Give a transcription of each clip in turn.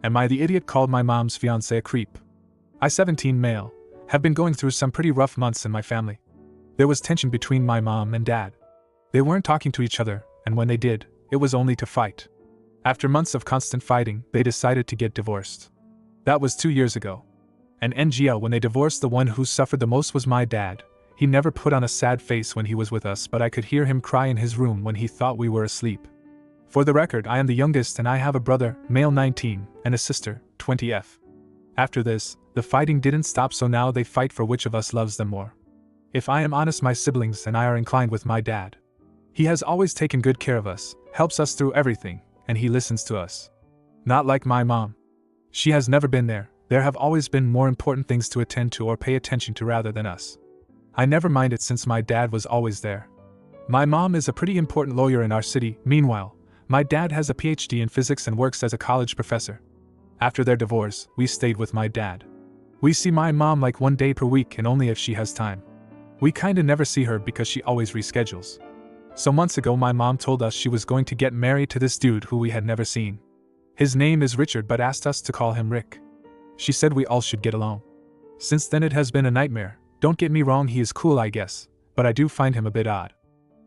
Am I the idiot called my mom's fiancé a creep? I, 17 male, have been going through some pretty rough months in my family. There was tension between my mom and dad. They weren't talking to each other, and when they did, it was only to fight. After months of constant fighting, they decided to get divorced. That was 2 years ago. And NGL, when they divorced, the one who suffered the most was my dad. He never put on a sad face when he was with us, but I could hear him cry in his room when he thought we were asleep. For the record, I am the youngest and I have a brother, male 19, and a sister, 20F. After this, the fighting didn't stop, so now they fight for which of us loves them more. If I am honest, my siblings and I are inclined with my dad. He has always taken good care of us, helps us through everything, and he listens to us. Not like my mom. She has never been there. There have always been more important things to attend to or pay attention to rather than us. I never minded since my dad was always there. My mom is a pretty important lawyer in our city. Meanwhile, my dad has a PhD in physics and works as a college professor. After their divorce, we stayed with my dad. We see my mom like 1 day per week and only if she has time. We kinda never see her because she always reschedules. So months ago my mom told us she was going to get married to this dude who we had never seen. His name is Richard but asked us to call him Rick. She said we all should get along. Since then it has been a nightmare. Don't get me wrong, he is cool I guess, but I do find him a bit odd.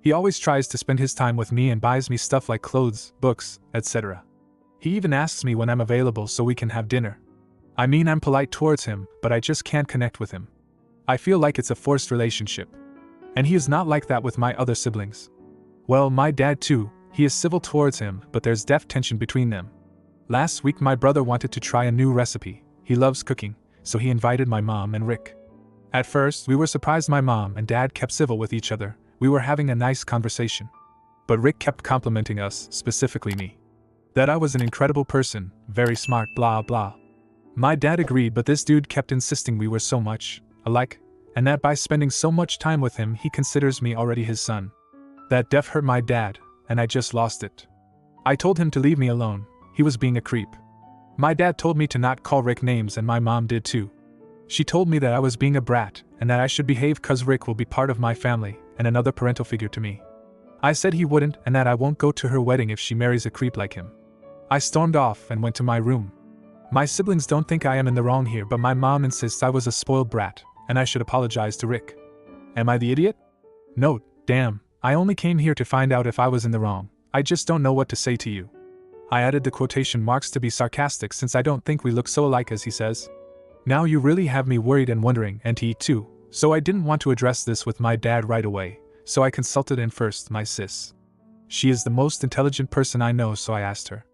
He always tries to spend his time with me and buys me stuff like clothes, books, etc. He even asks me when I'm available so we can have dinner. I mean, I'm polite towards him, but I just can't connect with him. I feel like it's a forced relationship. And he is not like that with my other siblings. Well, my dad too, he is civil towards him, but there's def tension between them. Last week my brother wanted to try a new recipe. He loves cooking, so he invited my mom and Rick. At first, we were surprised my mom and dad kept civil with each other. We were having a nice conversation. But Rick kept complimenting us, specifically me. That I was an incredible person, very smart, blah blah. My dad agreed, but this dude kept insisting we were so much alike, and that by spending so much time with him he considers me already his son. That def hurt my dad, and I just lost it. I told him to leave me alone. He was being a creep. My dad told me to not call Rick names and my mom did too. She told me that I was being a brat and that I should behave cause Rick will be part of my family and another parental figure to me. I said he wouldn't and that I won't go to her wedding if she marries a creep like him. I stormed off and went to my room. My siblings don't think I am in the wrong here, but my mom insists I was a spoiled brat and I should apologize to Rick. Am I the idiot? No, damn. I only came here to find out if I was in the wrong. I just don't know what to say to you. I added the quotation marks to be sarcastic since I don't think we look so alike as he says. Now you really have me worried and wondering, and he too, so I didn't want to address this with my dad right away, so I consulted in first my sis. She is the most intelligent person I know, so I asked her.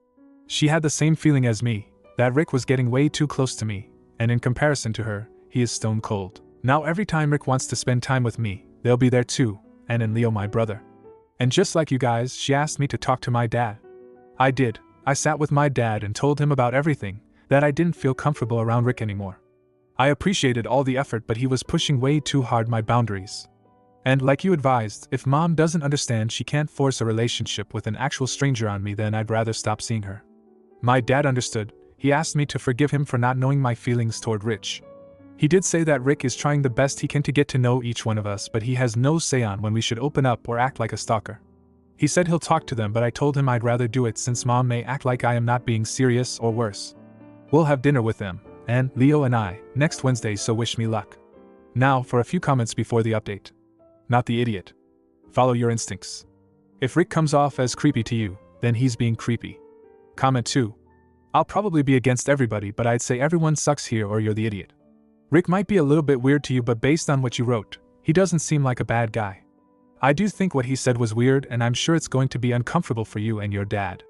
She had the same feeling as me, that Rick was getting way too close to me, and in comparison to her, he is stone cold. Now every time Rick wants to spend time with me, they'll be there too. And in Leo, my brother. And just like you guys, she asked me to talk to my dad. I did. I sat with my dad and told him about everything, that I didn't feel comfortable around Rick anymore. I appreciated all the effort, but he was pushing way too hard my boundaries. And like you advised, if mom doesn't understand she can't force a relationship with an actual stranger on me, then I'd rather stop seeing her. My dad understood. He asked me to forgive him for not knowing my feelings toward Rich. He did say that Rick is trying the best he can to get to know each one of us, but he has no say on when we should open up or act like a stalker. He said he'll talk to them, but I told him I'd rather do it since mom may act like I am not being serious or worse. We'll have dinner with them, and Leo and I, next Wednesday, so wish me luck. Now for a few comments before the update. Not the idiot. Follow your instincts. If Rick comes off as creepy to you, then he's being creepy. Comment 2. I'll probably be against everybody, but I'd say everyone sucks here or you're the idiot. Rick might be a little bit weird to you, but based on what you wrote, he doesn't seem like a bad guy. I do think what he said was weird, and I'm sure it's going to be uncomfortable for you and your dad.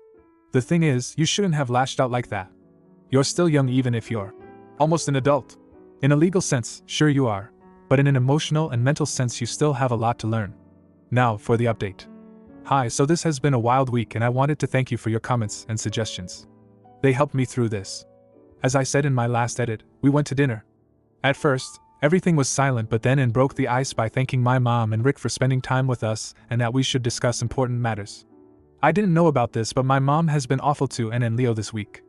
The thing is, you shouldn't have lashed out like that. You're still young even if you're almost an adult. In a legal sense, sure you are, but in an emotional and mental sense you still have a lot to learn. Now for the update. Hi, so this has been a wild week and I wanted to thank you for your comments and suggestions. They helped me through this. As I said in my last edit, we went to dinner. At first, everything was silent, but then in broke the ice by thanking my mom and Rick for spending time with us and that we should discuss important matters. I didn't know about this, but my mom has been awful to Ann and Leo this week.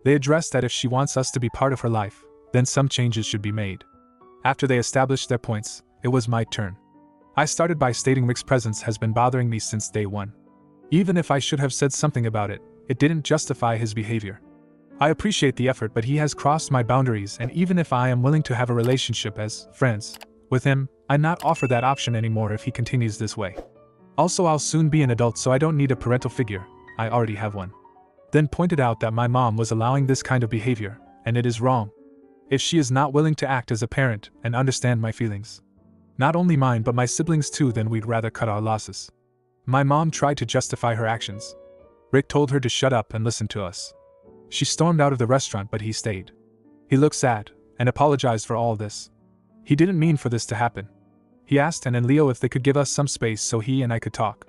They addressed that if she wants us to be part of her life, then some changes should be made. After they established their points, it was my turn. I started by stating Rick's presence has been bothering me since day one. Even if I should have said something about it, it didn't justify his behavior. I appreciate the effort, but he has crossed my boundaries, and even if I am willing to have a relationship as friends with him, I not offer that option anymore if he continues this way. Also, I'll soon be an adult, so I don't need a parental figure. I already have one. Then pointed out that my mom was allowing this kind of behavior, and it is wrong. If she is not willing to act as a parent and understand my feelings, not only mine but my siblings too, then we'd rather cut our losses. My mom tried to justify her actions. Rick told her to shut up and listen to us. She stormed out of the restaurant, but he stayed. He looked sad and apologized for all this. He didn't mean for this to happen. He asked Anne and Leo if they could give us some space so he and I could talk.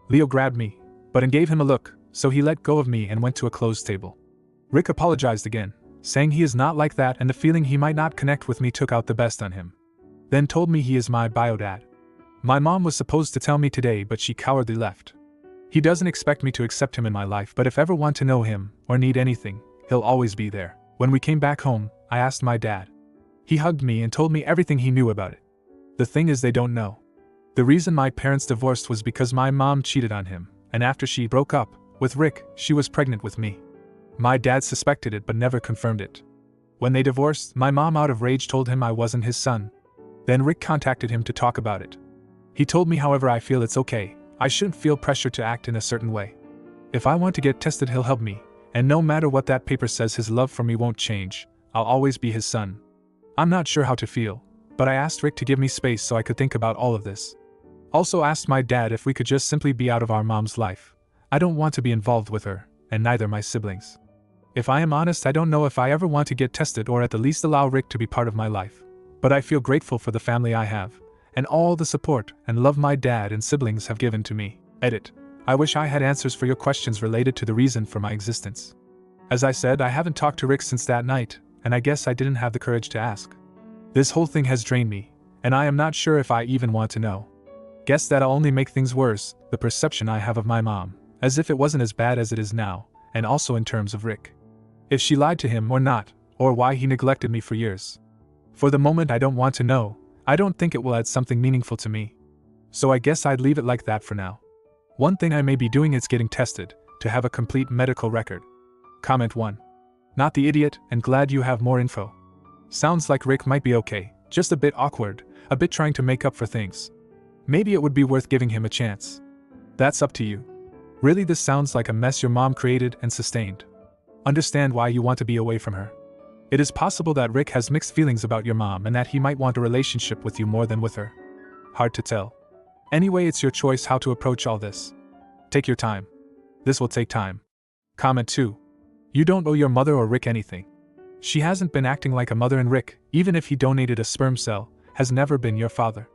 Leo grabbed me, but Anne gave him a look, so he let go of me and went to a closed table. Rick apologized again, saying he is not like that and the feeling he might not connect with me took out the best on him. Then told me he is my bio dad. My mom was supposed to tell me today, but she cowardly left. He doesn't expect me to accept him in my life, but if ever want to know him or need anything, he'll always be there. When we came back home, I asked my dad. He hugged me and told me everything he knew about it. The thing is, they don't know. The reason my parents divorced was because my mom cheated on him, and after she broke up with Rick, she was pregnant with me. My dad suspected it but never confirmed it. When they divorced, my mom out of rage told him I wasn't his son. Then Rick contacted him to talk about it. He told me, however, I feel it's okay. I shouldn't feel pressure to act in a certain way. If I want to get tested, he'll help me, and no matter what that paper says, his love for me won't change. I'll always be his son. I'm not sure how to feel, but I asked Rick to give me space so I could think about all of this. Also asked my dad if we could just simply be out of our mom's life. I don't want to be involved with her, and neither my siblings. If I am honest, I don't know if I ever want to get tested or at the least allow Rick to be part of my life. But I feel grateful for the family I have, and all the support and love my dad and siblings have given to me. Edit. I wish I had answers for your questions related to the reason for my existence. As I said, I haven't talked to Rick since that night, and I guess I didn't have the courage to ask. This whole thing has drained me, and I am not sure if I even want to know. Guess that'll only make things worse, the perception I have of my mom, as if it wasn't as bad as it is now, and also in terms of Rick. If she lied to him or not, or why he neglected me for years. For the moment, I don't want to know. I don't think it will add something meaningful to me. So I guess I'd leave it like that for now. One thing I may be doing is getting tested, to have a complete medical record. Comment 1. Not the idiot, and glad you have more info. Sounds like Rick might be okay, just a bit awkward, a bit trying to make up for things. Maybe it would be worth giving him a chance. That's up to you. Really, this sounds like a mess your mom created and sustained. Understand why you want to be away from her. It is possible that Rick has mixed feelings about your mom and that he might want a relationship with you more than with her. Hard to tell. Anyway, it's your choice how to approach all this. Take your time. This will take time. Comment 2. You don't owe your mother or Rick anything. She hasn't been acting like a mother, and Rick, even if he donated a sperm cell, has never been your father.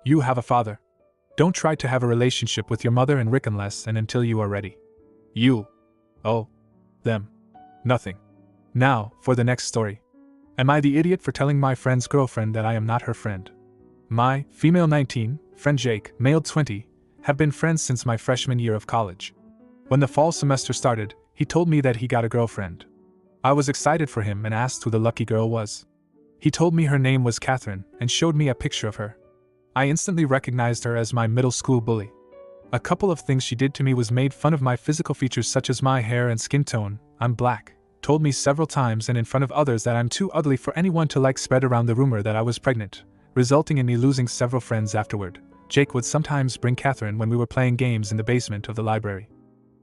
You have a father. Don't try to have a relationship with your mother and Rick unless and until you are ready. You owe them nothing. Now, for the next story. Am I the idiot for telling my friend's girlfriend that I am not her friend? My, female 19, friend Jake, male 20, have been friends since my freshman year of college. When the fall semester started, he told me that he got a girlfriend. I was excited for him and asked who the lucky girl was. He told me her name was Catherine and showed me a picture of her. I instantly recognized her as my middle school bully. A couple of things she did to me was made fun of my physical features such as my hair and skin tone. I'm black. Told me several times and in front of others that I'm too ugly for anyone to like. Spread around the rumor that I was pregnant, resulting in me losing several friends afterward. Jake would sometimes bring Catherine when we were playing games in the basement of the library.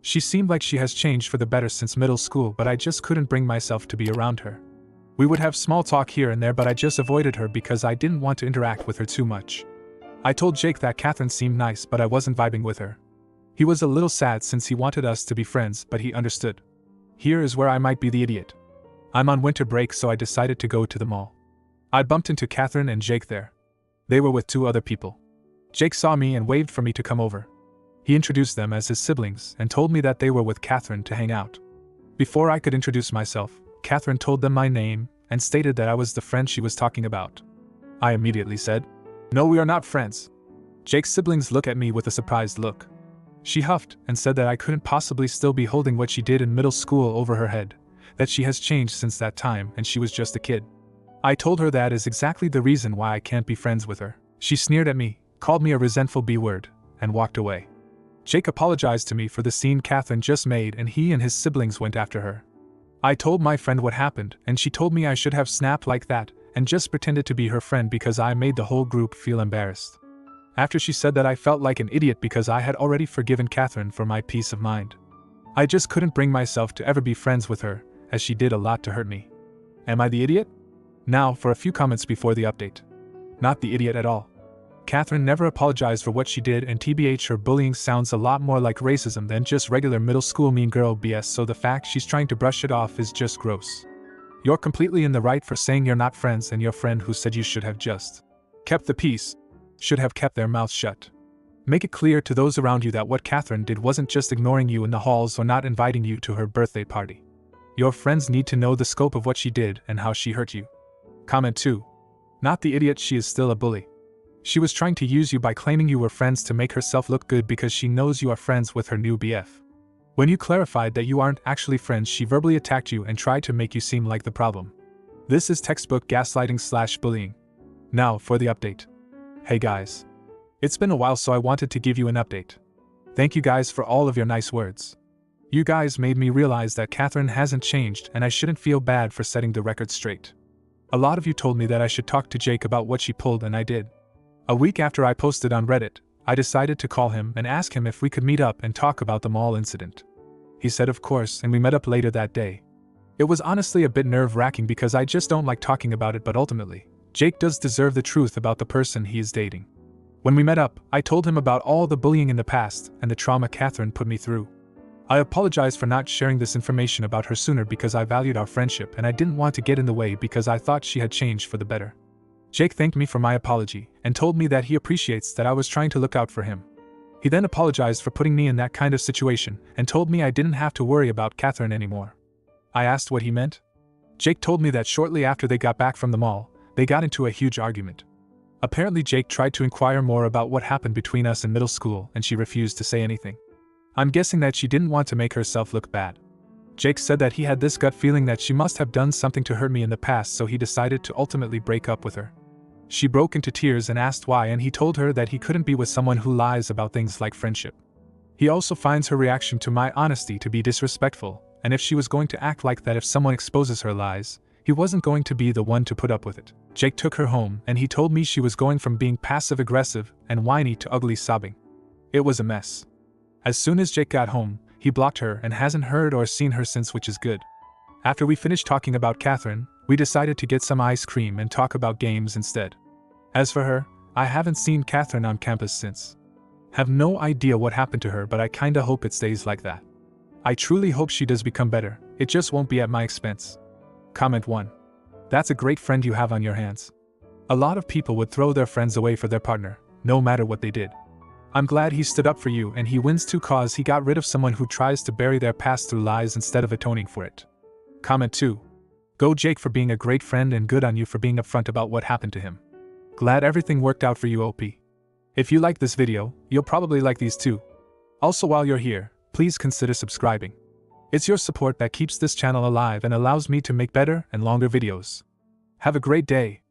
She seemed like she has changed for the better since middle school, but I just couldn't bring myself to be around her. We would have small talk here and there, but I just avoided her because I didn't want to interact with her too much. I told Jake that Catherine seemed nice, but I wasn't vibing with her. He was a little sad since he wanted us to be friends, but he understood. Here is where I might be the idiot. I'm on winter break, so I decided to go to the mall. I bumped into Catherine and Jake there. They were with 2 other people. Jake saw me and waved for me to come over. He introduced them as his siblings and told me that they were with Catherine to hang out. Before I could introduce myself, Catherine told them my name and stated that I was the friend she was talking about. I immediately said, "No, we are not friends." Jake's siblings looked at me with a surprised look. She huffed and said that I couldn't possibly still be holding what she did in middle school over her head, that she has changed since that time and she was just a kid. I told her that is exactly the reason why I can't be friends with her. She sneered at me, called me a resentful B-word, and walked away. Jake apologized to me for the scene Catherine just made and he and his siblings went after her. I told my friend what happened, and she told me I should have snapped like that and just pretended to be her friend because I made the whole group feel embarrassed. After she said that, I felt like an idiot because I had already forgiven Catherine for my peace of mind. I just couldn't bring myself to ever be friends with her, as she did a lot to hurt me. Am I the idiot? Now for a few comments before the update. Not the idiot at all. Catherine never apologized for what she did, and TBH, her bullying sounds a lot more like racism than just regular middle school mean girl BS, so the fact she's trying to brush it off is just gross. You're completely in the right for saying you're not friends, and your friend who said you should have just kept the peace should have kept their mouths shut. Make it clear to those around you that what Catherine did wasn't just ignoring you in the halls or not inviting you to her birthday party. Your friends need to know the scope of what she did and how she hurt you. Comment 2. Not the idiot, she is still a bully. She was trying to use you by claiming you were friends to make herself look good because she knows you are friends with her new BF. When you clarified that you aren't actually friends, she verbally attacked you and tried to make you seem like the problem. This is textbook gaslighting/bullying. Now for the update. Hey guys. It's been a while, so I wanted to give you an update. Thank you guys for all of your nice words. You guys made me realize that Catherine hasn't changed and I shouldn't feel bad for setting the record straight. A lot of you told me that I should talk to Jake about what she pulled, and I did. A week after I posted on Reddit, I decided to call him and ask him if we could meet up and talk about the mall incident. He said of course, and we met up later that day. It was honestly a bit nerve-wracking because I just don't like talking about it, but ultimately, Jake does deserve the truth about the person he is dating. When we met up, I told him about all the bullying in the past and the trauma Catherine put me through. I apologized for not sharing this information about her sooner because I valued our friendship and I didn't want to get in the way because I thought she had changed for the better. Jake thanked me for my apology and told me that he appreciates that I was trying to look out for him. He then apologized for putting me in that kind of situation and told me I didn't have to worry about Catherine anymore. I asked what he meant. Jake told me that shortly after they got back from the mall, they got into a huge argument. Apparently Jake tried to inquire more about what happened between us in middle school and she refused to say anything. I'm guessing that she didn't want to make herself look bad. Jake said that he had this gut feeling that she must have done something to hurt me in the past, so he decided to ultimately break up with her. She broke into tears and asked why, and he told her that he couldn't be with someone who lies about things like friendship. He also finds her reaction to my honesty to be disrespectful, and if she was going to act like that if someone exposes her lies, he wasn't going to be the one to put up with it. Jake took her home and he told me she was going from being passive-aggressive and whiny to ugly sobbing. It was a mess. As soon as Jake got home, he blocked her and hasn't heard or seen her since, which is good. After we finished talking about Catherine, we decided to get some ice cream and talk about games instead. As for her, I haven't seen Catherine on campus since. Have no idea what happened to her, but I kinda hope it stays like that. I truly hope she does become better, it just won't be at my expense. Comment 1. That's a great friend you have on your hands. A lot of people would throw their friends away for their partner, no matter what they did. I'm glad he stood up for you, and he wins too cause he got rid of someone who tries to bury their past through lies instead of atoning for it. Comment 2. Go Jake for being a great friend, and good on you for being upfront about what happened to him. Glad everything worked out for you, OP. If you like this video, you'll probably like these too. Also, while you're here, please consider subscribing. It's your support that keeps this channel alive and allows me to make better and longer videos. Have a great day.